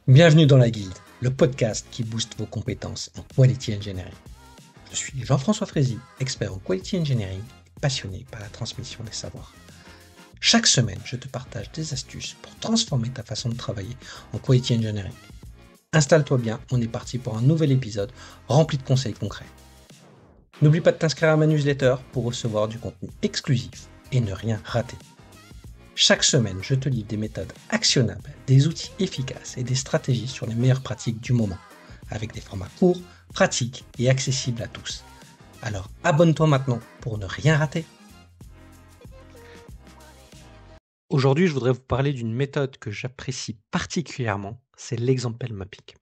Bienvenue dans la Guilde, le podcast qui booste vos compétences en Quality Engineering. Je suis Jean-François Frézy, expert en Quality Engineering et passionné par la transmission des savoirs. Chaque semaine, je te partage des astuces pour transformer ta façon de travailler en Quality Engineering. Installe-toi bien, on est parti pour un nouvel épisode rempli de conseils concrets. N'oublie pas de t'inscrire à ma newsletter pour recevoir du contenu exclusif et ne rien rater. Chaque semaine, je te livre des méthodes actionnables, des outils efficaces et des stratégies sur les meilleures pratiques du moment, avec des formats courts, pratiques et accessibles à tous. Alors abonne-toi maintenant pour ne rien rater. Aujourd'hui, je voudrais vous parler d'une méthode que j'apprécie particulièrement, c'est l'example mapping.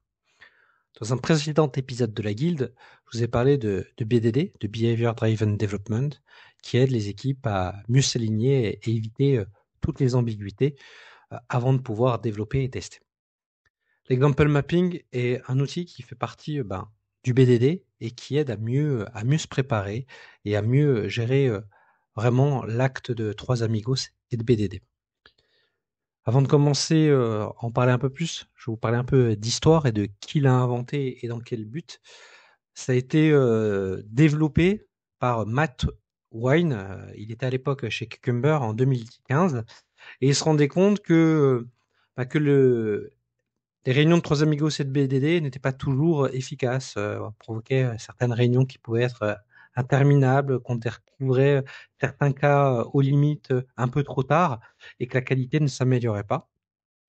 Dans un précédent épisode de la Guilde, je vous ai parlé de BDD, de Behavior Driven Development, qui aide les équipes à mieux s'aligner et éviter toutes les ambiguïtés avant de pouvoir développer et tester. L'example mapping est un outil qui fait partie du BDD et qui aide à mieux se préparer et à mieux gérer vraiment l'acte de Trois Amigos et de BDD. Avant de commencer à en parler un peu plus, je vais vous parler un peu d'histoire et de qui l'a inventé et dans quel but. Ça a été développé par Matt Wine. Il était à l'époque chez Cucumber en 2015 et il se rendait compte que les réunions de Trois Amigos et de BDD n'étaient pas toujours efficaces, provoquaient certaines réunions qui pouvaient être interminables, qu'on découvrait certains cas aux limites un peu trop tard et que la qualité ne s'améliorait pas.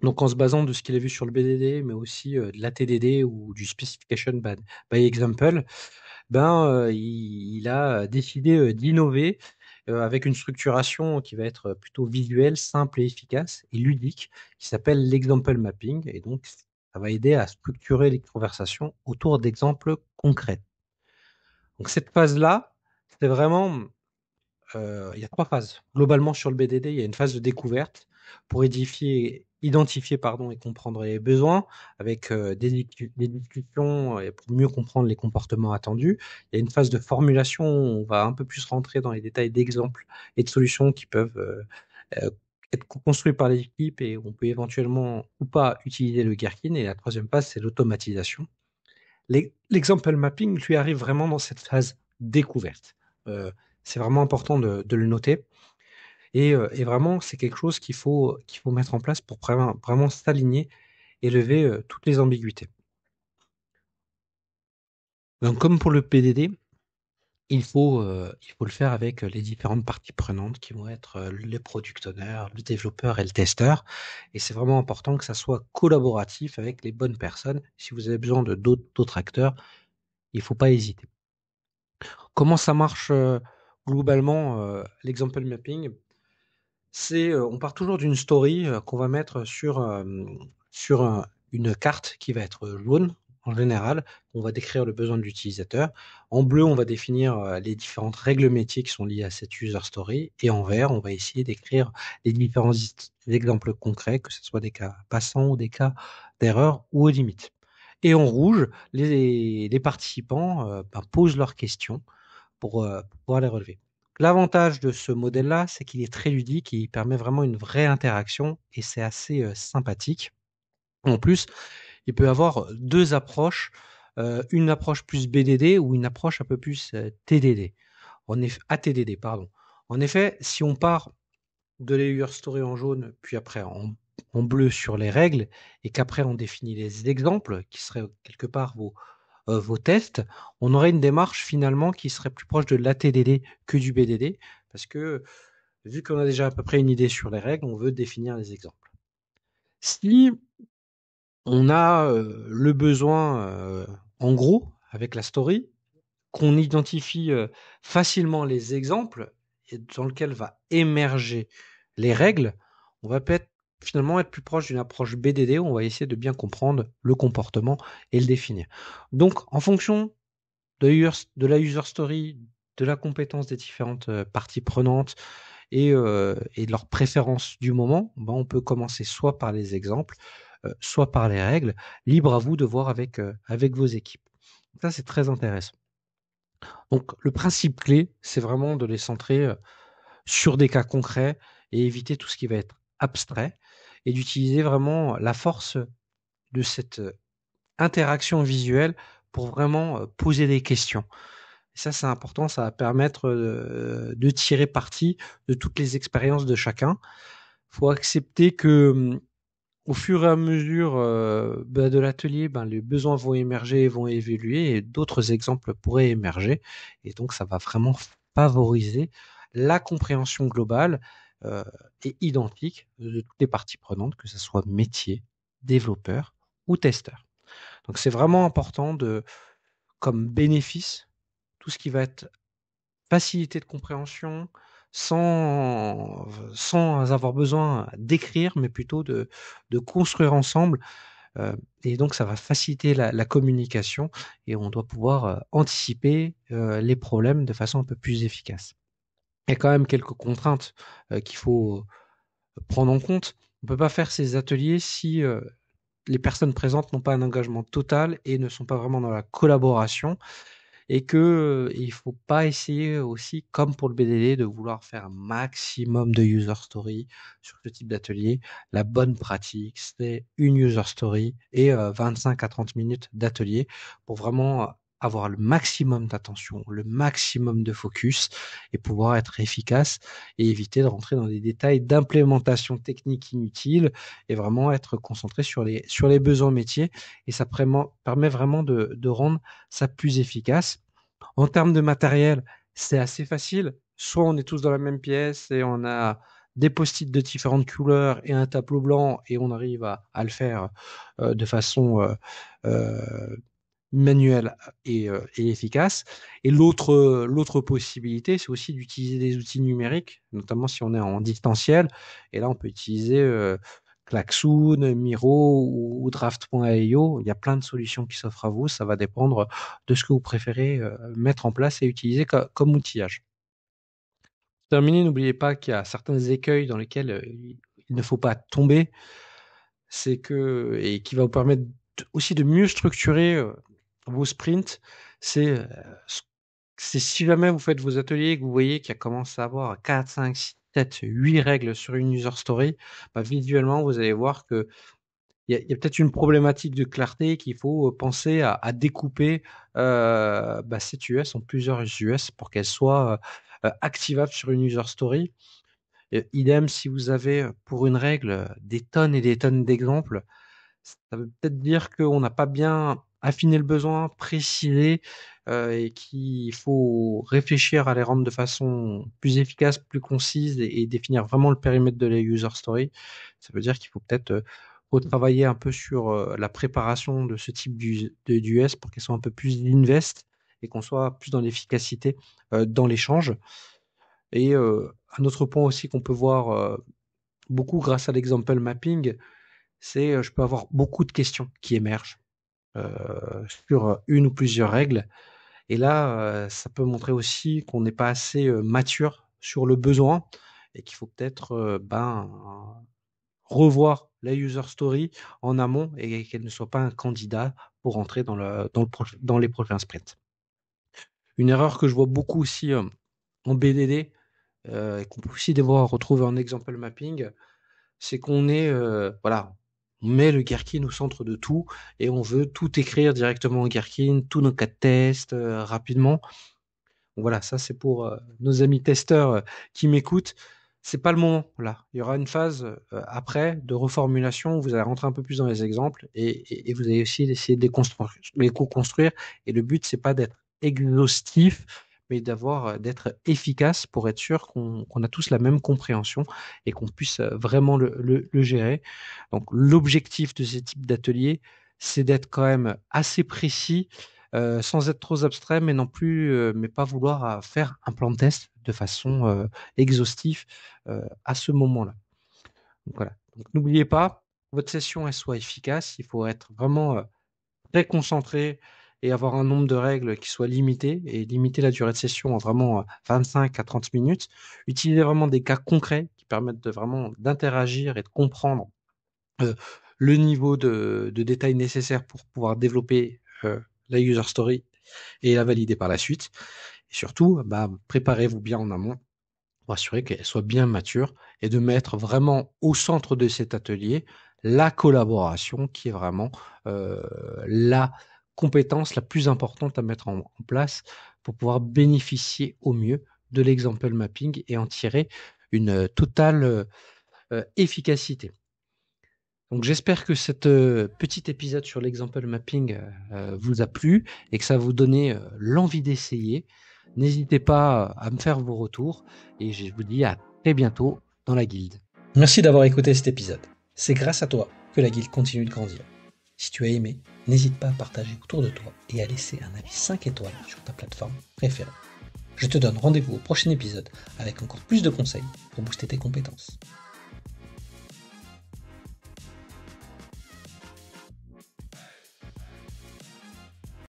Donc en se basant de ce qu'il a vu sur le BDD, mais aussi de la TDD ou du Specification by Example, il a décidé d'innover avec une structuration qui va être plutôt visuelle, simple et efficace et ludique, qui s'appelle l'example mapping. Et donc, ça va aider à structurer les conversations autour d'exemples concrets. Donc cette phase-là, c'est vraiment il y a 3 phases. Globalement, sur le BDD, il y a une phase de découverte pour identifier et comprendre les besoins avec des discussions et pour mieux comprendre les comportements attendus. Il y a une phase de formulation où on va un peu plus rentrer dans les détails d'exemples et de solutions qui peuvent être construits par les équipes et on peut éventuellement ou pas utiliser le Gherkin. Et la troisième phase, c'est l'automatisation. L'example mapping, lui, arrive vraiment dans cette phase découverte. C'est vraiment important de le noter. Et vraiment, c'est quelque chose qu'il faut mettre en place pour vraiment s'aligner et lever toutes les ambiguïtés. Donc, comme pour le PDD, il faut le faire avec les différentes parties prenantes qui vont être les product owners, le développeur et le testeur. Et c'est vraiment important que ça soit collaboratif avec les bonnes personnes. Si vous avez besoin de d'autres acteurs, il ne faut pas hésiter. Comment ça marche globalement l'example mapping? C'est on part toujours d'une story qu'on va mettre sur une carte qui va être jaune en général. On va décrire le besoin de l'utilisateur. En bleu, on va définir les différentes règles métiers qui sont liées à cette user story. Et en vert, on va essayer d'écrire les différents exemples concrets, que ce soit des cas passants ou des cas d'erreur ou aux limites. Et en rouge, les participants posent leurs questions pour pouvoir les relever. L'avantage de ce modèle-là, c'est qu'il est très ludique et il permet vraiment une vraie interaction et c'est assez sympathique. En plus, il peut avoir deux approches, une approche plus BDD ou une approche un peu plus TDD. ATDD, pardon. En effet, si on part de la user story en jaune, puis après en bleu sur les règles, et qu'après on définit les exemples, qui seraient quelque part vos tests, on aurait une démarche finalement qui serait plus proche de l'ATDD que du BDD, parce que vu qu'on a déjà à peu près une idée sur les règles, on veut définir les exemples. Si on a le besoin en gros avec la story, qu'on identifie facilement les exemples et dans lequel va émerger les règles, on va peut-être finalement être plus proche d'une approche BDD où on va essayer de bien comprendre le comportement et le définir. Donc, en fonction de la user story, de la compétence des différentes parties prenantes et de leurs préférences du moment, on peut commencer soit par les exemples, soit par les règles. Libre à vous de voir avec vos équipes. Ça, c'est très intéressant. Donc, le principe clé, c'est vraiment de les centrer sur des cas concrets et éviter tout ce qui va être abstrait et d'utiliser vraiment la force de cette interaction visuelle pour vraiment poser des questions. Et ça, c'est important, ça va permettre de tirer parti de toutes les expériences de chacun. Il faut accepter que au fur et à mesure de l'atelier, les besoins vont émerger, vont évoluer et d'autres exemples pourraient émerger. Et donc, ça va vraiment favoriser la compréhension globale euh, et identique de toutes les parties prenantes, que ce soit métier, développeur ou testeur. Donc, c'est vraiment important comme bénéfice, tout ce qui va être facilité de compréhension, sans avoir besoin d'écrire, mais plutôt de construire ensemble. Et donc, ça va faciliter la communication et on doit pouvoir anticiper les problèmes de façon un peu plus efficace. Il y a quand même quelques contraintes qu'il faut prendre en compte. On ne peut pas faire ces ateliers si les personnes présentes n'ont pas un engagement total et ne sont pas vraiment dans la collaboration et que il faut pas essayer aussi, comme pour le BDD, de vouloir faire un maximum de user story sur ce type d'atelier. La bonne pratique, c'est une user story et 25 à 30 minutes d'atelier pour vraiment avoir le maximum d'attention, le maximum de focus et pouvoir être efficace et éviter de rentrer dans des détails d'implémentation technique inutile et vraiment être concentré sur les besoins métiers. Et ça permet vraiment de rendre ça plus efficace. En termes de matériel, c'est assez facile. Soit on est tous dans la même pièce et on a des post-it de différentes couleurs et un tableau blanc et on arrive à le faire de façon euh, manuelle et efficace. Et l'autre possibilité, c'est aussi d'utiliser des outils numériques, notamment si on est en distanciel. Et là, on peut utiliser Klaxoon, Miro ou Draft.io. Il y a plein de solutions qui s'offrent à vous. Ça va dépendre de ce que vous préférez mettre en place et utiliser comme outillage. Pour terminer, n'oubliez pas qu'il y a certains écueils dans lesquels il ne faut pas tomber. C'est que, et qui va vous permettre aussi de mieux structurer vos sprints. C'est c'est si jamais vous faites vos ateliers et que vous voyez qu'il y a commencé à avoir 4, 5, 6, 7, 8 règles sur une user story, visuellement, vous allez voir que il y a peut-être une problématique de clarté qu'il faut penser à découper cette US en plusieurs US pour qu'elle soit activable sur une user story. Idem, si vous avez pour une règle des tonnes et des tonnes d'exemples, ça veut peut-être dire qu'on n'a pas bien affiné le besoin, précisé, et qu'il faut réfléchir à les rendre de façon plus efficace, plus concise et définir vraiment le périmètre de la user story. Ça veut dire qu'il faut peut-être retravailler un peu sur la préparation de ce type d'US pour qu'elle soit un peu plus invest et qu'on soit plus dans l'efficacité dans l'échange. Et un autre point aussi qu'on peut voir beaucoup grâce à l'example mapping, c'est je peux avoir beaucoup de questions qui émergent sur une ou plusieurs règles. Et là, ça peut montrer aussi qu'on n'est pas assez mature sur le besoin et qu'il faut peut-être revoir la user story en amont et qu'elle ne soit pas un candidat pour entrer dans les prochains sprints. Une erreur que je vois beaucoup aussi en BDD et qu'on peut aussi devoir retrouver en example mapping, c'est qu'on est, voilà, on met le Gherkin au centre de tout et on veut tout écrire directement en Gherkin, tous nos cas de test rapidement. Donc voilà, ça c'est pour nos amis testeurs qui m'écoutent. C'est pas le moment là. Il y aura une phase après de reformulation où vous allez rentrer un peu plus dans les exemples et vous allez aussi essayer de les co-construire. Et le but, c'est pas d'être exhaustif, mais d'être efficace pour être sûr qu'on a tous la même compréhension et qu'on puisse vraiment le gérer. Donc l'objectif de ce type d'atelier, c'est d'être quand même assez précis sans être trop abstrait, mais non plus, mais pas vouloir faire un plan de test de façon exhaustive à ce moment-là. Donc voilà. Donc n'oubliez pas, votre session elle soit efficace, il faut être vraiment très concentré et avoir un nombre de règles qui soit limité et limiter la durée de session en vraiment 25 à 30 minutes. Utilisez vraiment des cas concrets qui permettent de vraiment d'interagir et de comprendre euh, le niveau de détail nécessaire pour pouvoir développer la user story et la valider par la suite. Et surtout, préparez-vous bien en amont pour assurer qu'elle soit bien mature et de mettre vraiment au centre de cet atelier la collaboration qui est vraiment la compétence la plus importante à mettre en place pour pouvoir bénéficier au mieux de l'example mapping et en tirer une totale efficacité. Donc j'espère que cet petit épisode sur l'example mapping vous a plu et que ça vous donnait l'envie d'essayer. N'hésitez pas à me faire vos retours et je vous dis à très bientôt dans la guilde. Merci d'avoir écouté cet épisode. C'est grâce à toi que la guilde continue de grandir. Si tu as aimé, n'hésite pas à partager autour de toi et à laisser un avis 5 étoiles sur ta plateforme préférée. Je te donne rendez-vous au prochain épisode avec encore plus de conseils pour booster tes compétences.